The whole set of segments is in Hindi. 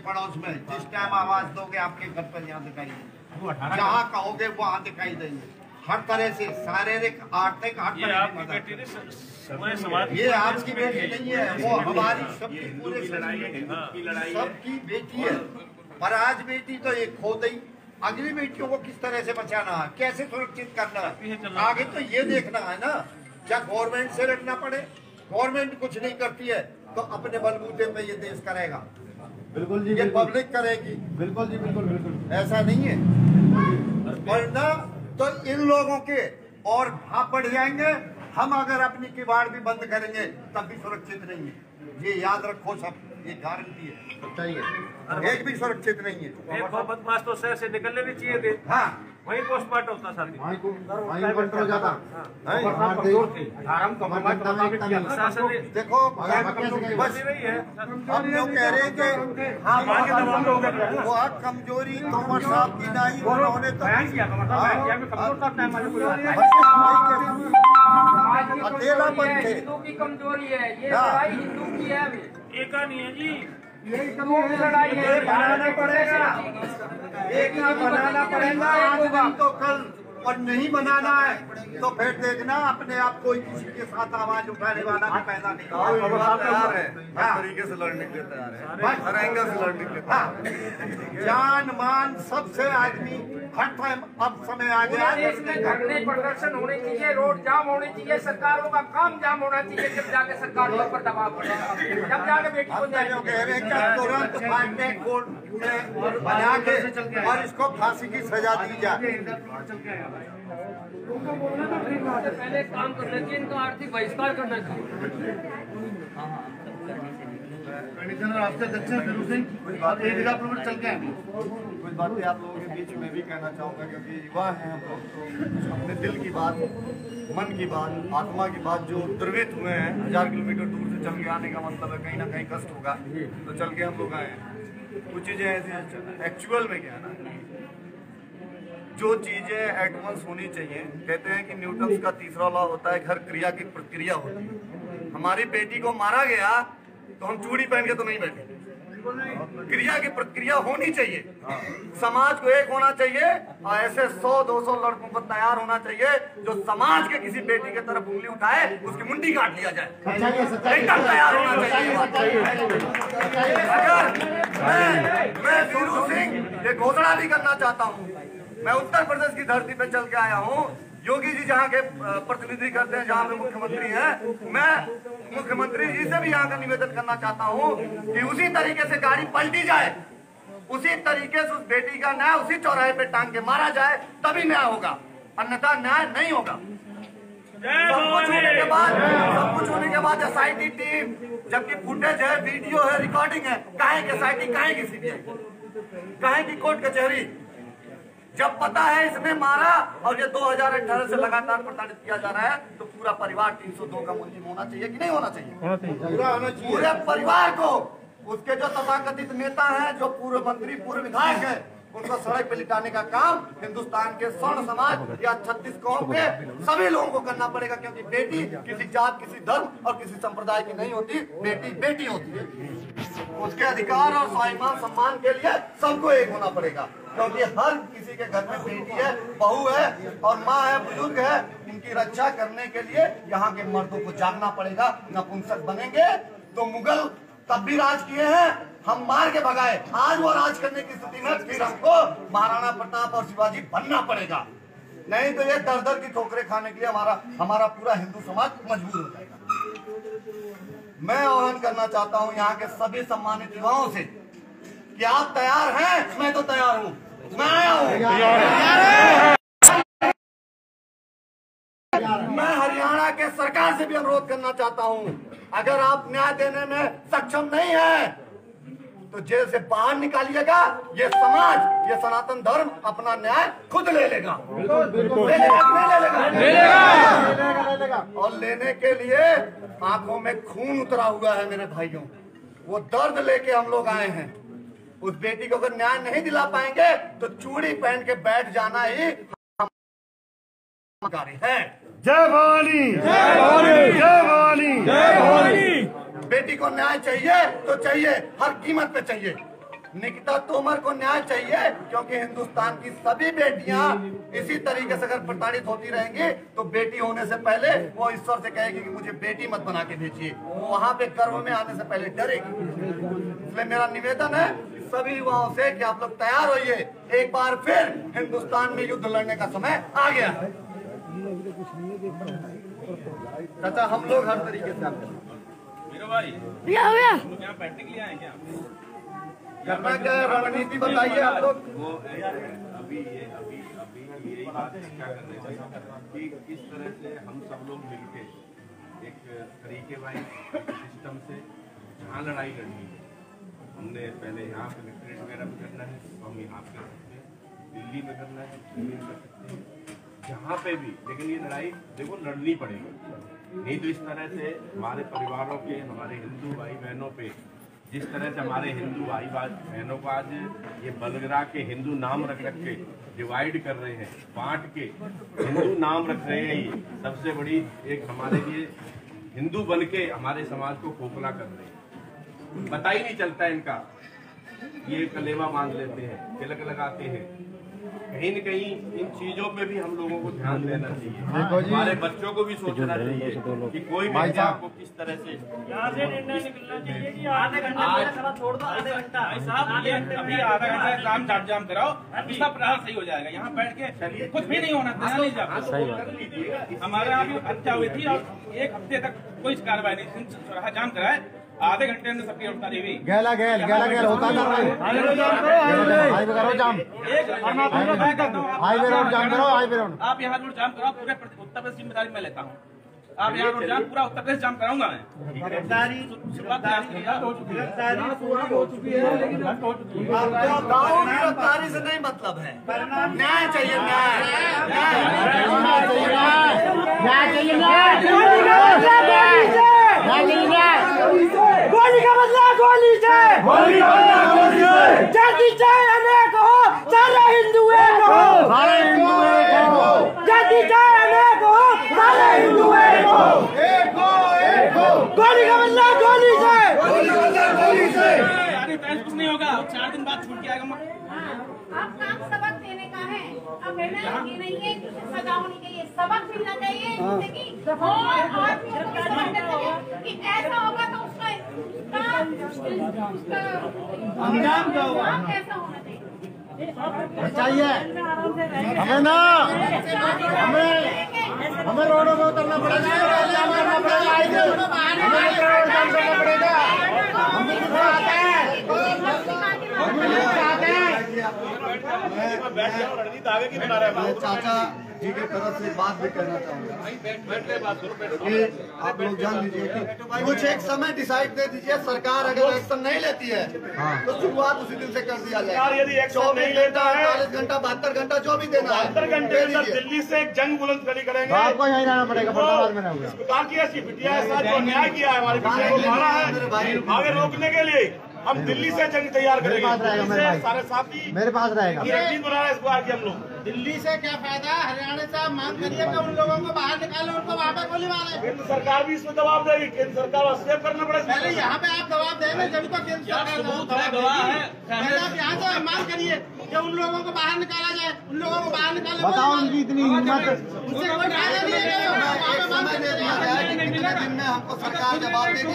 पड़ोस में, जिस टाइम आवाज दोगे आपके घर पर यहाँ दिखाई देंगे, जहाँ कहोगे वहाँ दिखाई देंगे। हर तरह से शारीरिक, आर्थिक, हर तरह की मदद। ये आपकी बेटी नहीं है, वो हमारी सबकी पूरे सबकी बेटी है। पर आज बेटी तो एक खो गई, अगली बेटियों को किस तरह से बचाना है, कैसे सुरक्षित करना है, आगे तो ये देखना है ना। क्या गवर्नमेंट से लड़ना पड़े? गवर्नमेंट कुछ नहीं करती है तो अपने बलबूते पे ये देश करेगा। बिल्कुल जी, ये पब्लिक करेगी। बिल्कुल जी, बिल्कुल बिल्कुल, ऐसा नहीं है। वरना तो इन लोगों के और भाप बढ़ जाएंगे। हम अगर अपनी किवाड़ भी बंद करेंगे तब भी सुरक्षित नहीं है। ये याद रखो सब, ये गारंटी है। बताइए, एक भी सुरक्षित नहीं है। बदमाश तो शहर से निकलने भी चाहिए थे। हाँ, वही पोस्टमार्टम होता साथी, वहीं कंट्रोल जाता। देखो बस हम जो कह रहे हैं कि वो कमजोरी तोमर साहब की नहीं, उन्होंने तो अकेलापन थे। हिंदू की कमजोरी है ये, लड़ाई हिंदू की है, एक नहीं है जी, लड़ाई है। बनाना पड़ेगा, एक ही बनाना पड़ेगा आज नहीं तो कल। और नहीं बनाना है तो फिर देखना अपने आप कोई किसी के साथ आवाज उठाने वाला भी पैदा नहीं होगा। हर तरीके से लड़ने के लिए तैयार है, हर एंगल से लड़ने के लिए। जान मान सबसे आदमी हर टाइम अब समय आ गया। देश में धरने प्रदर्शन होने चाहिए, रोड जाम होने चाहिए, सरकारों का काम जाम होना चाहिए, जब जाके सरकार पर दबाव पड़ेगा, जब जाके बेटी को जो कह रहे हैं तुरंत फाइनल कोर्ट में बना के और इसको फांसी की सजा दी जाए। पहले काम करना चाहिए, इनका आर्थिक बहिष्कार करना चाहिए। आपसे कुछ बातें आप लोगों के बीच में भी कहना चाहूँगा, क्योंकि युवा हैं हम लोग, तो अपने दिल की बात, मन की बात, आत्मा की बात जो द्रवित हुए हैं, 1000 किलोमीटर दूर से चल के आने का मतलब है कहीं ना कहीं कष्ट होगा, तो चल के हम लोग आए हैं। कुछ चीज़ें ऐसी एक्चुअल में क्या है ना, जो चीजें एडवांस होनी चाहिए, कहते हैं कि न्यूटन का तीसरा लॉ होता है हर क्रिया की प्रतिक्रिया होती है। हमारी बेटी को मारा गया तो हम चूड़ी पहन के तो नहीं बैठे, क्रिया की प्रतिक्रिया होनी चाहिए। समाज को एक होना चाहिए और ऐसे 100-200 लड़कों को तैयार होना चाहिए जो समाज के किसी बेटी की तरफ उंगली उठाए उसकी मुंडी काट लिया जाए, एकदम तैयार होना चाहिए। अगर मैं वीरू सिंह ये घोषणा भी करना चाहता हूँ, मैं उत्तर प्रदेश की धरती पे चल के आया हूँ, योगी जी जहाँ के प्रतिनिधि करते हैं, जहाँ पे मुख्यमंत्री हैं, मैं मुख्यमंत्री जी से भी यहाँ का निवेदन करना चाहता हूँ कि उसी तरीके से गाड़ी पलटी जाए, उसी तरीके से उस बेटी का न्याय उसी चौराहे पे टांग के मारा जाए, तभी न्याय होगा, अन्यथा न्याय नहीं होगा। सब कुछ होने के बाद SIT टीम, जबकि फुटेज है, वीडियो है, रिकॉर्डिंग है, काहे की SIT, काहे की CBI, काहे की कोर्ट कचहरी? जब पता है इसने मारा और ये 2018 से लगातार प्रताड़ित किया जा रहा है, तो पूरा परिवार 302 का मुलजिम होना चाहिए कि नहीं होना चाहिए? पूरा होना चाहिए। पूरे परिवार को, उसके जो तथाकथित नेता हैं, जो पूर्व मंत्री, पूर्व विधायक है, उनको सड़क पे लिटाने का काम हिंदुस्तान के स्वर्ण समाज या 36 कौम के सभी लोगों को करना पड़ेगा, क्योंकि बेटी किसी जात, किसी धर्म और किसी संप्रदाय की नहीं होती, बेटी बेटी होती है। उसके अधिकार और स्वाभिमान सम्मान के लिए सबको एक होना पड़ेगा, क्योंकि हर किसी के घर में बेटी है, बहू है और माँ है, बुजुर्ग है। इनकी रक्षा करने के लिए यहाँ के मर्दों को जागना पड़ेगा। नपुंसक बनेंगे तो मुगल तब भी राज किए हैं, हम मार के भगाए, आज वो राज करने की स्थिति में फिर हमको महाराणा प्रताप और शिवाजी बनना पड़ेगा, नहीं तो ये दर दर की ठोकरें खाने के लिए हमारा पूरा हिंदू समाज मजबूर हो जाएगा। मैं आह्वान करना चाहता हूँ यहाँ के सभी सम्मानित युवाओं से कि आप तैयार हैं? मैं तो तैयार हूँ, मैं आया हूँ। मैं हरियाणा के सरकार से भी अनुरोध करना चाहता हूँ, अगर आप न्याय देने में सक्षम नहीं है तो जेल से बाहर निकालिएगा। ये समाज, ये सनातन धर्म अपना न्याय खुद ले लेगा। ले लेगा। और लेने के लिए आंखों में खून उतरा हुआ है मेरे भाइयों, वो दर्द लेके हम लोग आए हैं। उस बेटी को अगर न्याय नहीं दिला पाएंगे तो चूड़ी पहन के बैठ जाना ही है। जय भवानी, जय भवानी, जय भवानी, जय भवानी। बेटी को न्याय चाहिए तो चाहिए, हर कीमत पे चाहिए। निकिता तोमर को न्याय चाहिए, क्योंकि हिंदुस्तान की सभी बेटियां इसी तरीके से अगर प्रताड़ित होती रहेंगी तो बेटी होने से पहले वो ईश्वर से कहेगी कि मुझे बेटी मत बना के भेजिए, वहां पे गर्भ में आने से पहले डरेगी। इसलिए मेरा निवेदन है सभी युवाओं से कि आप लोग तैयार होइए, एक बार फिर हिंदुस्तान में युद्ध लड़ने का समय आ गया। चाचा हम लोग हर तरीके से यहाँ बैठने के लिए आए क्या? करना क्या है, रणनीति बताइए आप लोग। वो अभी यही बात क्या कर रहे थे कि किस तरह से हम सब लोग मिलके एक तरीके वाइज सिस्टम से जहाँ लड़ाई लड़नी है, हमने पहले यहाँ कलेक्ट्रेट वगैरह में करना है तो हम यहाँ पे कर सकते हैं, दिल्ली में करना है दिल्ली में कर सकते हैं, जहाँ पे भी, लेकिन ये लड़ाई देखो लड़नी पड़ेगी। नहीं तो इस तरह से हमारे परिवारों के, हमारे हिंदू भाई बहनों पे, जिस तरह से हमारे हिंदू भाई बहनों को आज ये बलगरा के हिंदू नाम रख के डिवाइड कर रहे हैं, बांट के हिंदू नाम रख रहे हैं, ये सबसे बड़ी एक हमारे लिए हिंदू बन के हमारे समाज को खोखला कर रहे हैं। पता ही नहीं चलता इनका, ये कलेवा बांध लेते हैं, तिलक लगाते हैं। कहीं न कहीं इन चीजों पे भी हम लोगों को ध्यान देना चाहिए, हमारे बच्चों को भी सोचना चाहिए कि कोई भी आपको किस तरह से यहाँ से निर्णय निकलना चाहिए कि आधे घंटे छोड़ दो, आधे घंटा अभी आधा घंटा काम जाम कराओ, पिछला प्रहार सही हो जाएगा। यहाँ बैठ के कुछ भी नहीं होना, हमारे यहाँ भी हत्या हुई थी और 1 हफ्ते तक कोई कार्रवाई नहीं, चौराहा जाम कराए, आधे घंटे में सबकी गिरफ्तारी हुई। गैला होता था हाईवे करो जाम, हाईवे रोड जाम करो, हाईवे रोड। आप यहाँ रोड जाम कराओ, पूरे उत्तर प्रदेश जिम्मेदारी मैं लेता हूँ। आप यहाँ रोड जाम पूरा उत्तर प्रदेश जाम कराऊंगा मैं। गिरफ्तारी शुरुआत हो चुकी है, लेकिन गिरफ्तारी से नहीं मतलब है, न्याय चाहिए, गोली का बदला गोली से, जाति चाहे अनेक हो, सारे हिंदू एक हो, जाति चाहे अनेक हो, सारे हिंदू एक हो, गोली का बदला गोली से। कुछ नहीं होगा, 4 दिन बाद छूट के आएगा। अब काम सबक देने का है, अब निर्णय ये नहीं है कि सजा होनी चाहिए, सबक मिलना चाहिए कि कि ऐसा होगा तो उसका अंजाम क्या होगा, कैसा होना चाहिए। हमें रोडों पे उतरना पड़ेगा, जाम करना पड़ेगा, हमें रोड जाम करना पड़ेगा। चाचा जी की तरफ से बात भी कहना चाहूँगा कि आप लोग जान लीजिए कि कुछ एक समय डिसाइड दे दीजिए, सरकार अगर एक्शन नहीं लेती है तो शुरुआत उसी दिन से कर दिया जाए। यदि एक्शन नहीं लेता है 48 घंटा 72 घंटा जो भी देना है, 72 घंटे के अंदर दिल्ली से एक जंग बुलंद करेंगे। आपको यहीं रहना पड़ेगा, फैसलाबाद में रहूंगा। सरकार की ऐसी बिटिया के साथ जो अन्याय किया है, हमारी बिटिया को मारा है, आगे रोकने के लिए हम दिल्ली से जंग तैयार करेंगे। सारे साथी मेरे पास रहेगा, रणनीति बना रहे हैं इस बार की हम लोग। दिल्ली से क्या फायदा, हरियाणा से आप मांग करिए कि उन लोगों को बाहर निकालो, उनको वहाँ पे गोली मारे। केंद्र सरकार भी इसमें दबाव देगी, केंद्र सरकार को सेव करना पड़ेगा। पहले यहाँ पे आप दबाव देंगे जब तो केंद्र सरकार गवाह है। पहले आप यहाँ से मांग करिए कि उन लोगों को बाहर निकाला जाए, उन लोगों को बाहर निकाले। बताओ उनकी इतनी हिम्मत, उससे कोई फायदा नहीं है। दिन में हमको सरकार जवाब देगी।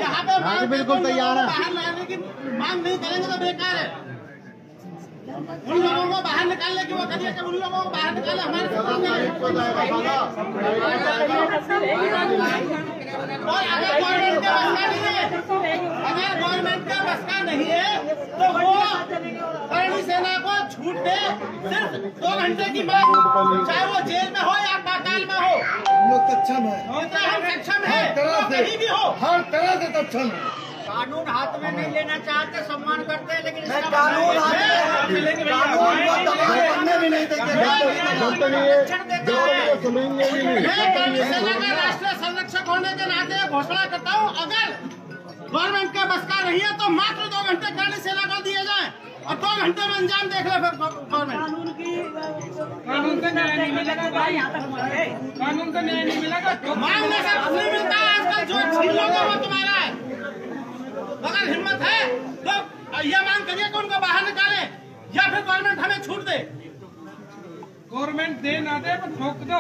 यहाँ पे बिल्कुल तैयार है। बाहर लाने की मांग नहीं करेंगे तो बेकार है। उन लोगों को बाहर निकालने की वो करिए कि उन लोगों को बाहर निकाले, हमारे और अगर गवर्नमेंट का बस का नहीं है तो वो करणी सेना को छूट दे, सिर्फ 2 घंटे की बात, चाहे वो जेल में हो या पाताल में हो। हम लोग सक्षम है, हम सक्षम है, कहीं भी हो, हर तरह से सक्षम है। कानून हाथ में नहीं लेना चाहते, सम्मान करते हैं, लेकिन कानून को दबाव करने भी नहीं देंगे। राष्ट्रीय संरक्षक होने के नाते घोषणा करता हूँ, अगर गवर्नमेंट का बस का नहीं है तो मात्र 2 घंटे करणी सेना को दिए जाए और 2 घंटे में अंजाम देख ले फिर गवर्नमेंट। कानून से न्याय नहीं मिलेगा भाई, कानून से न्याय नहीं मिलेगा। मांगने से कुछ नहीं मिलता है, आजकल जो छीन लोगे वो तुम्हारा है। अगर हिम्मत है तो यह मांग करिए कि उनको बाहर निकाले या फिर गवर्नमेंट हमें छूट दे। गवर्नमेंट दे ना दे पर ठोक दो,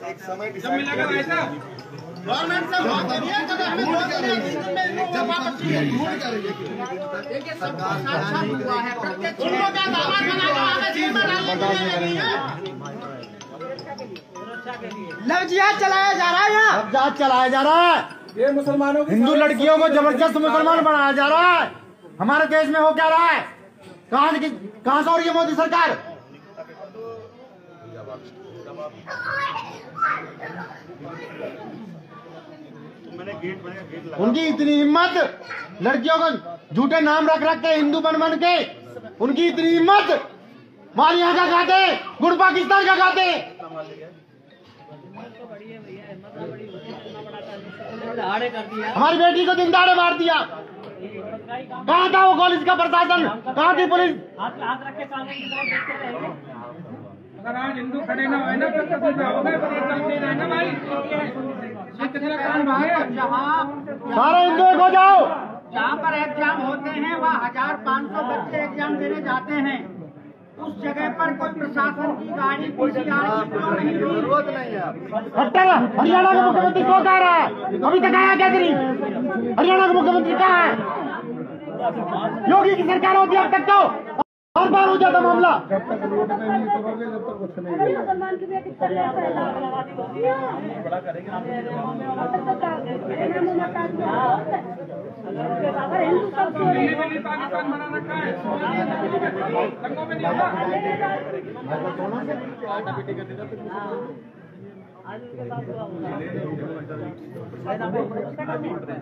एक समय जब मिलेगा ऐसा गवर्नमेंट से बात करिए कि हमें 2 दिन में इनको वापस चाहिए। देखिए सबका साथ हुआ है, प्रत्येक उनको क्या दामाद बनाकर आगे जेल में डालने के लिए लगी है। लव जिहाद चलाया जा रहा है, यहाँ लव जिहाद चलाया जा रहा है। ये मुसलमानों की हिंदू लड़कियों को जबरदस्त मुसलमान बनाया जा रहा है। हमारे देश में हो क्या रहा है? कहाँ से हो रही है मोदी सरकार? उनकी इतनी हिम्मत, लड़कियों को झूठे नाम रख के हिंदू बन के, उनकी इतनी हिम्मत, माल यहाँ का खाते, गुड़ पाकिस्तान का खाते। हमारी बेटी को दिन दहाड़े मार दिया। कहाँ था वो कॉलेज का प्रशासन, कहाँ थी पुलिस? अगर आज हिंदू खड़े ना हो ना तो कभी जाओगे पर ये चलते रहे ना भाई। कितना काम है, सारे हिंदू एक हो जाओ। जहाँ पर एग्जाम होते हैं वहाँ 1500 बच्चे एग्जाम देने जाते हैं। उस जगह पर कोई प्रशासन की गाड़ी PCR क्यों नहीं हुई? जरूरत नहीं है। हरियाणा का मुख्यमंत्री कौन कह रहा है? अभी तक आया क्या नहीं? हरियाणा का मुख्यमंत्री कहाँ है? योगी की सरकार होती अब तक तो हर बार हो जाता मामला। जब तक रोड में नहीं सफर जब तक कुछ नहीं होगा। मुसलमान की बेटी कर रहा है दिल्ली पाकिस्तान बना रखा है, रंगों में नहीं होगा।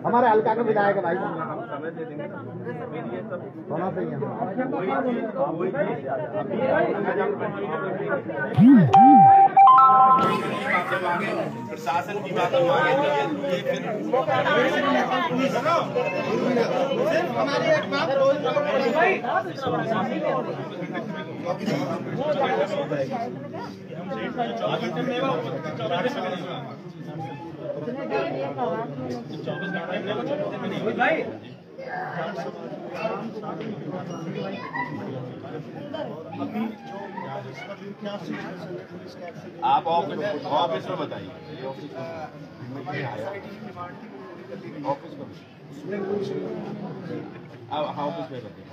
हमारे हल्का का विधायक है भाई, होना चाहिए। प्रशासन की बात मांगे हमारी एक बात रोज आप ऑफिस में बताइए, ऑफिस में ऑफिस में बताइए।